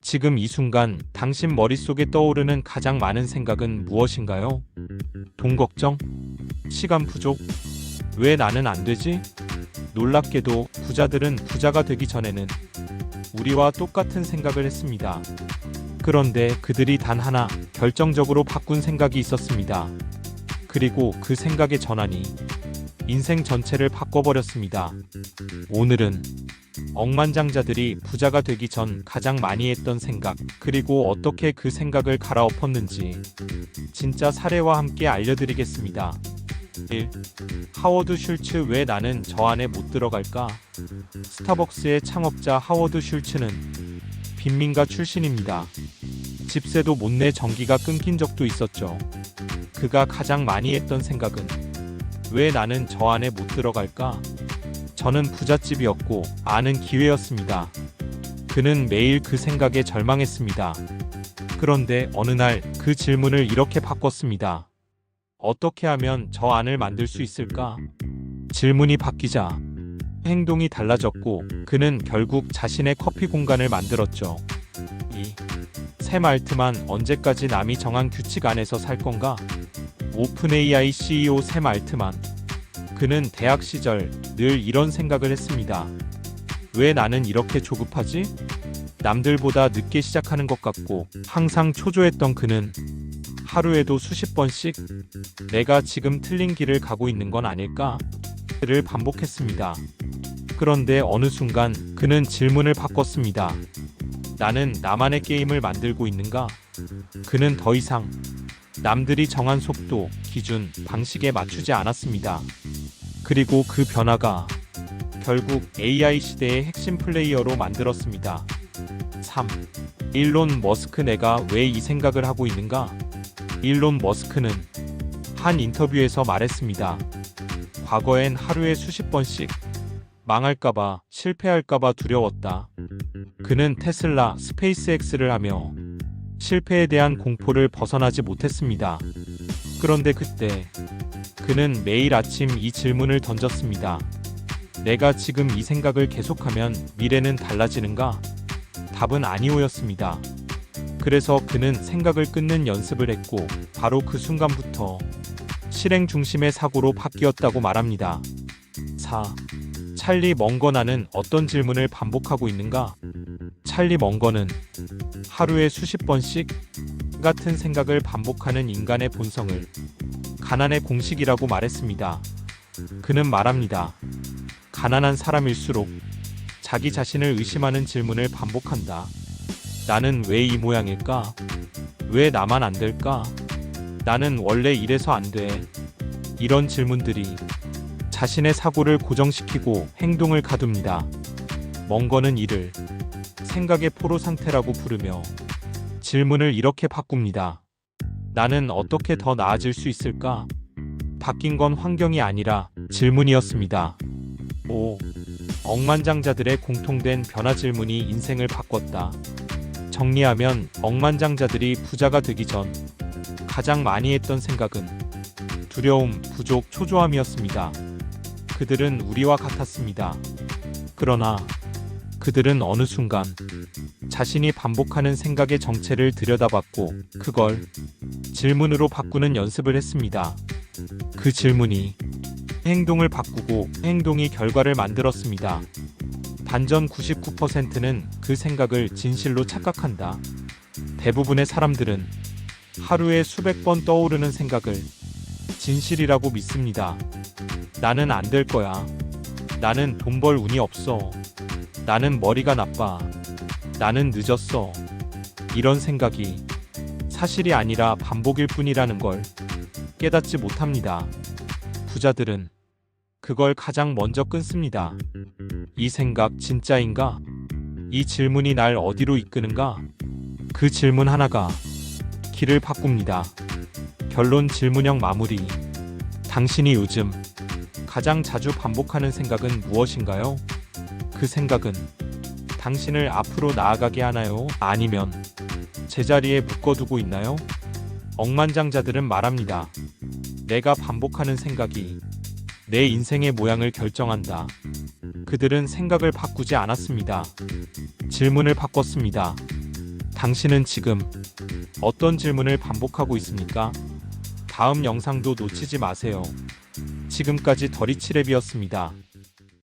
지금 이 순간 당신 머릿속에 떠오르는 가장 많은 생각은 무엇인가요? 돈 걱정? 시간 부족? 왜 나는 안 되지? 놀랍게도 부자들은 부자가 되기 전에는 우리와 똑같은 생각을 했습니다. 그런데 그들이 단 하나 결정적으로 바꾼 생각이 있었습니다. 그리고 그 생각의 전환이 인생 전체를 바꿔버렸습니다. 오늘은 억만장자들이 부자가 되기 전 가장 많이 했던 생각, 그리고 어떻게 그 생각을 갈아엎었는지 진짜 사례와 함께 알려드리겠습니다. 1. 하워드 슐츠. 왜 나는 저 안에 못 들어갈까? 스타벅스의 창업자 하워드 슐츠는 빈민가 출신입니다. 집세도 못 내 전기가 끊긴 적도 있었죠. 그가 가장 많이 했던 생각은 왜 나는 저 안에 못 들어갈까? 저는 부잣집이었고 아는 기회였습니다. 그는 매일 그 생각에 절망했습니다. 그런데 어느 날 그 질문을 이렇게 바꿨습니다. 어떻게 하면 저 안을 만들 수 있을까? 질문이 바뀌자 행동이 달라졌고 그는 결국 자신의 커피 공간을 만들었죠. 샘 알트만. 언제까지 남이 정한 규칙 안에서 살 건가? 오픈 AI CEO 샘 알트만. 그는 대학 시절 늘 이런 생각을 했습니다. 왜 나는 이렇게 조급하지? 남들보다 늦게 시작하는 것 같고 항상 초조했던 그는 하루에도 수십 번씩 내가 지금 틀린 길을 가고 있는 건 아닐까? 를 반복했습니다. 그런데 어느 순간 그는 질문을 바꿨습니다. 나는 나만의 게임을 만들고 있는가? 그는 더 이상 남들이 정한 속도, 기준, 방식에 맞추지 않았습니다. 그리고 그 변화가 결국 AI 시대의 핵심 플레이어로 만들었습니다. 3. 일론 머스크. 내가 왜 이 생각을 하고 있는가? 일론 머스크는 한 인터뷰에서 말했습니다. 과거엔 하루에 수십 번씩 망할까봐, 실패할까봐 두려웠다. 그는 테슬라, 스페이스X를 하며 실패에 대한 공포를 벗어나지 못했습니다. 그런데 그때 그는 매일 아침 이 질문을 던졌습니다. 내가 지금 이 생각을 계속하면 미래는 달라지는가? 답은 아니오였습니다. 그래서 그는 생각을 끊는 연습을 했고 바로 그 순간부터 실행 중심의 사고로 바뀌었다고 말합니다. 4. 찰리 먼거. 나는 어떤 질문을 반복하고 있는가? 찰리 먼거는 하루에 수십 번씩 같은 생각을 반복하는 인간의 본성을 가난의 공식이라고 말했습니다. 그는 말합니다. 가난한 사람일수록 자기 자신을 의심하는 질문을 반복한다. 나는 왜 이 모양일까? 왜 나만 안 될까? 나는 원래 이래서 안 돼. 이런 질문들이 자신의 사고를 고정시키고 행동을 가둡니다. 먼거는 이를 생각의 포로 상태라고 부르며 질문을 이렇게 바꿉니다. 나는 어떻게 더 나아질 수 있을까? 바뀐 건 환경이 아니라 질문이었습니다. 5. 억만장자들의 공통된 변화. 질문이 인생을 바꿨다. 정리하면 억만장자들이 부자가 되기 전 가장 많이 했던 생각은 두려움, 부족, 초조함이었습니다. 그들은 우리와 같았습니다. 그러나 그들은 어느 순간 자신이 반복하는 생각의 정체를 들여다봤고 그걸 질문으로 바꾸는 연습을 했습니다. 그 질문이 행동을 바꾸고 행동이 결과를 만들었습니다. 반전 99%는 그 생각을 진실로 착각한다. 대부분의 사람들은 하루에 수백 번 떠오르는 생각을 진실이라고 믿습니다. 나는 안 될 거야. 나는 돈 벌 운이 없어. 나는 머리가 나빠. 나는 늦었어. 이런 생각이 사실이 아니라 반복일 뿐이라는 걸 깨닫지 못합니다. 부자들은 그걸 가장 먼저 끊습니다. 이 생각 진짜인가? 이 질문이 날 어디로 이끄는가? 그 질문 하나가 길을 바꿉니다. 결론. 질문형 마무리. 당신이 요즘 가장 자주 반복하는 생각은 무엇인가요? 그 생각은 당신을 앞으로 나아가게 하나요? 아니면 제자리에 묶어두고 있나요? 억만장자들은 말합니다. 내가 반복하는 생각이 내 인생의 모양을 결정한다. 그들은 생각을 바꾸지 않았습니다. 질문을 바꿨습니다. 당신은 지금 어떤 질문을 반복하고 있습니까? 다음 영상도 놓치지 마세요. 지금까지 더리치랩이었습니다.